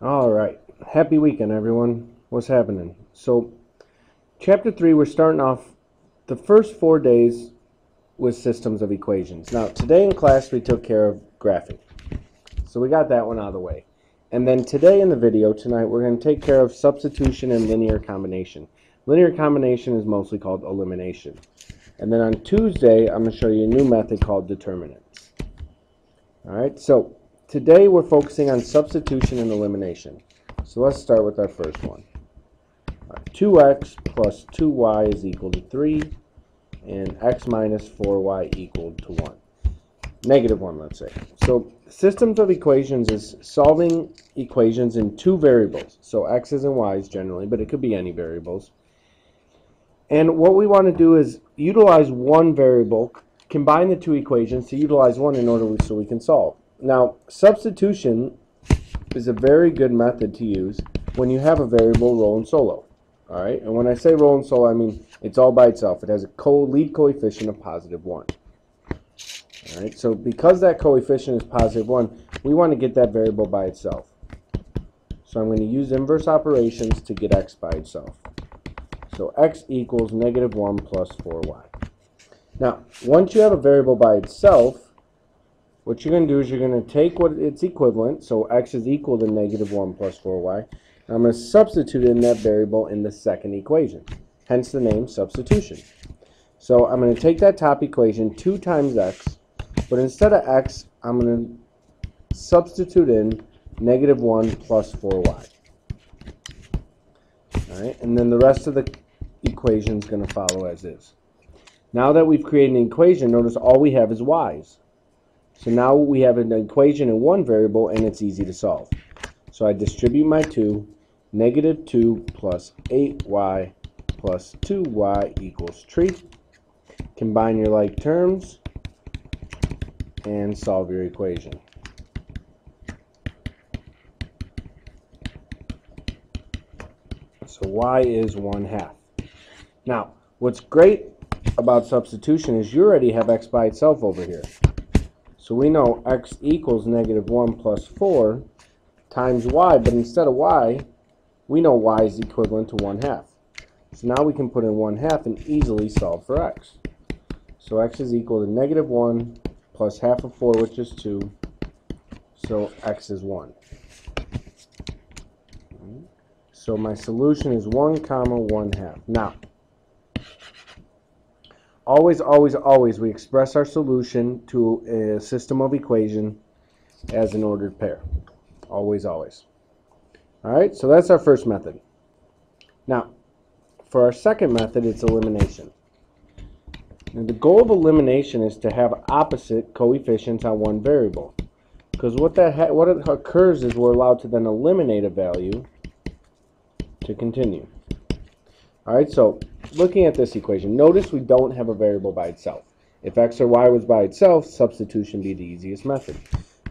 All right. Happy weekend, everyone. What's happening? So, chapter 3, we're starting off the first 4 days with systems of equations. Now, today in class, we took care of graphing. So, we got that one out of the way. And then today in the video, tonight, we're going to take care of substitution and linear combination. Linear combination is mostly called elimination. And then on Tuesday, I'm going to show you a new method called determinants. All right, so today we're focusing on substitution and elimination. So let's start with our first one. 2x plus 2y is equal to 3, and x minus 4y equal to 1. Negative 1, let's say. So systems of equations is solving equations in two variables. So x's and y's generally, but it could be any variables. And what we want to do is utilize one variable, combine the two equations to utilize one in order so we can solve. Now, substitution is a very good method to use when you have a variable rolling solo. All right, and when I say rolling solo, I mean it's all by itself. It has a lead coefficient of positive 1. All right, so because that coefficient is positive 1, we want to get that variable by itself. So I'm going to use inverse operations to get x by itself. So x equals negative 1 plus 4y. Now, once you have a variable by itself, what you're going to do is you're going to take what its equivalent, so x is equal to negative 1 plus 4y, and I'm going to substitute in that variable in the second equation, hence the name substitution. So I'm going to take that top equation, 2 times x, but instead of x, I'm going to substitute in negative 1 plus 4y. All right, and then the rest of the equation is going to follow as is. Now that we've created an equation, notice all we have is y's. So now we have an equation in one variable, and it's easy to solve. So I distribute my 2, negative 2 plus 8y plus 2y equals 3. Combine your like terms and solve your equation. So y is 1/2. Now, what's great about substitution is you already have x by itself over here. So we know x equals negative 1 plus 4 times y, but instead of y, we know y is equivalent to 1/2. So now we can put in 1/2 and easily solve for x. So x is equal to negative 1 plus half of 4, which is 2. So x is 1. So my solution is 1 comma 1/2. Now, always, always, always, we express our solution to a system of equation as an ordered pair. Always, always. All right, so that's our first method. Now, for our second method, it's elimination. Now, the goal of elimination is to have opposite coefficients on one variable. Because what occurs is we're allowed to then eliminate a value to continue. All right, so looking at this equation, notice we don't have a variable by itself. If x or y was by itself, substitution would be the easiest method.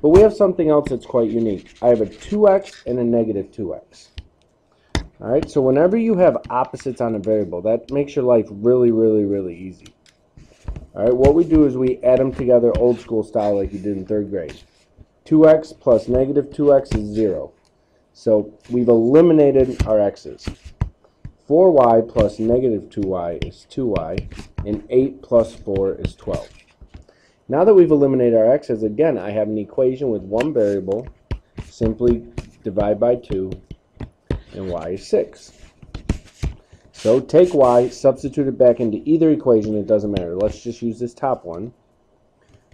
But we have something else that's quite unique. I have a 2x and a negative 2x. All right, so whenever you have opposites on a variable, that makes your life really, really, really easy. All right, what we do is we add them together old school style like you did in 3rd grade. 2x plus negative 2x is 0. So we've eliminated our x's. 4y plus negative 2y is 2y, and 8 plus 4 is 12. Now that we've eliminated our x's, again, I have an equation with one variable. Simply divide by 2, and y is 6. So take y, substitute it back into either equation, it doesn't matter. Let's just use this top one.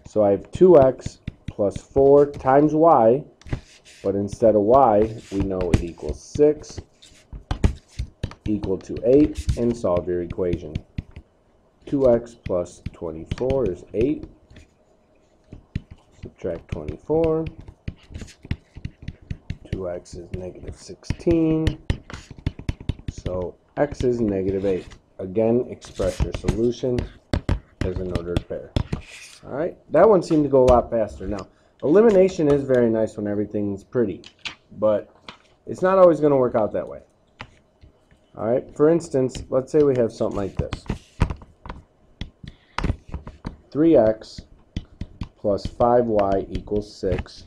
So I have 2x plus 4 times y, but instead of y, we know it equals 6, equal to 8, and solve your equation. 2x plus 24 is 8. Subtract 24. 2x is negative 16. So x is negative 8. Again, express your solution as an ordered pair. All right, that one seemed to go a lot faster. Now, elimination is very nice when everything's pretty, but it's not always going to work out that way. All right, for instance, let's say we have something like this. 3x plus 5y equals 6.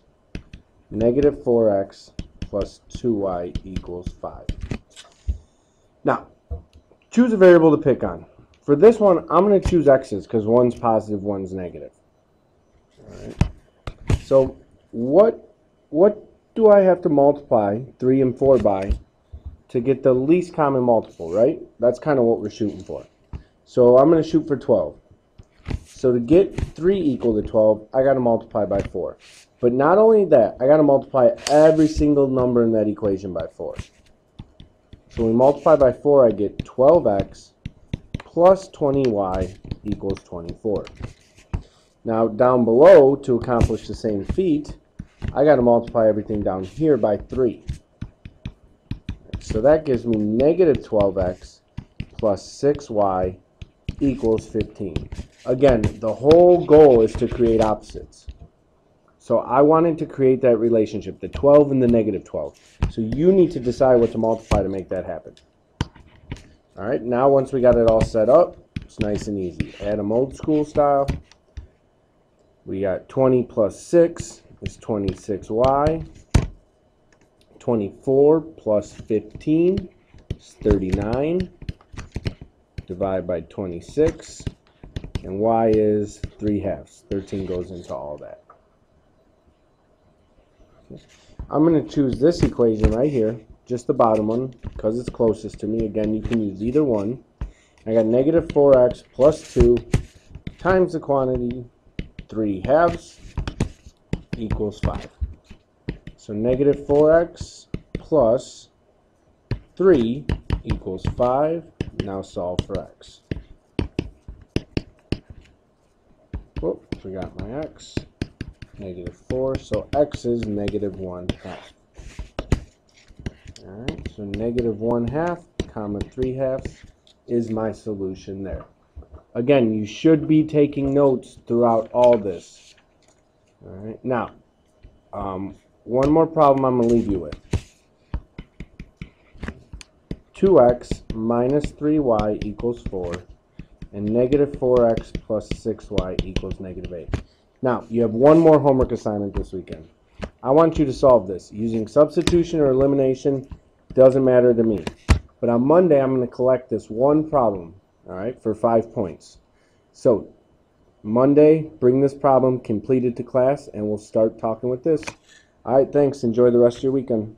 Negative 4x plus 2y equals 5. Now, choose a variable to pick on. For this one, I'm going to choose x's because one's positive, one's negative. All right. So what do I have to multiply 3 and 4 by to get the least common multiple, right? That's kind of what we're shooting for. So I'm going to shoot for 12. So to get 3 equal to 12, I got to multiply by 4. But not only that, I got to multiply every single number in that equation by 4. So when we multiply by 4, I get 12x plus 20y equals 24. Now down below, to accomplish the same feat, I got to multiply everything down here by 3. So that gives me negative 12x plus 6y equals 15. Again, the whole goal is to create opposites. So I wanted to create that relationship, the 12 and the negative 12. So you need to decide what to multiply to make that happen. All right, now once we got it all set up, it's nice and easy. Add them old school style. We got 20 plus 6 is 26y. 24 plus 15 is 39. Divide by 26. And y is 3/2. 13 goes into all that. Okay. I'm going to choose this equation right here, just the bottom one, because it's closest to me. Again, you can use either one. I got negative 4x plus 2 times the quantity 3/2 equals 5. So negative 4x plus 3 equals 5. Now solve for x. Whoop, forgot my x. Negative 4, so x is negative 1/2. Alright, so negative 1/2, comma 3/2 is my solution there. Again, you should be taking notes throughout all this. Alright, now, one more problem I'm going to leave you with. 2x minus 3y equals 4, and negative 4x plus 6y equals negative 8. Now, you have one more homework assignment this weekend. I want you to solve this. Using substitution or elimination doesn't matter to me. But on Monday, I'm going to collect this one problem, all right, for 5 points. So, Monday, bring this problem completed to class, and we'll start talking with this. All right, thanks. Enjoy the rest of your weekend.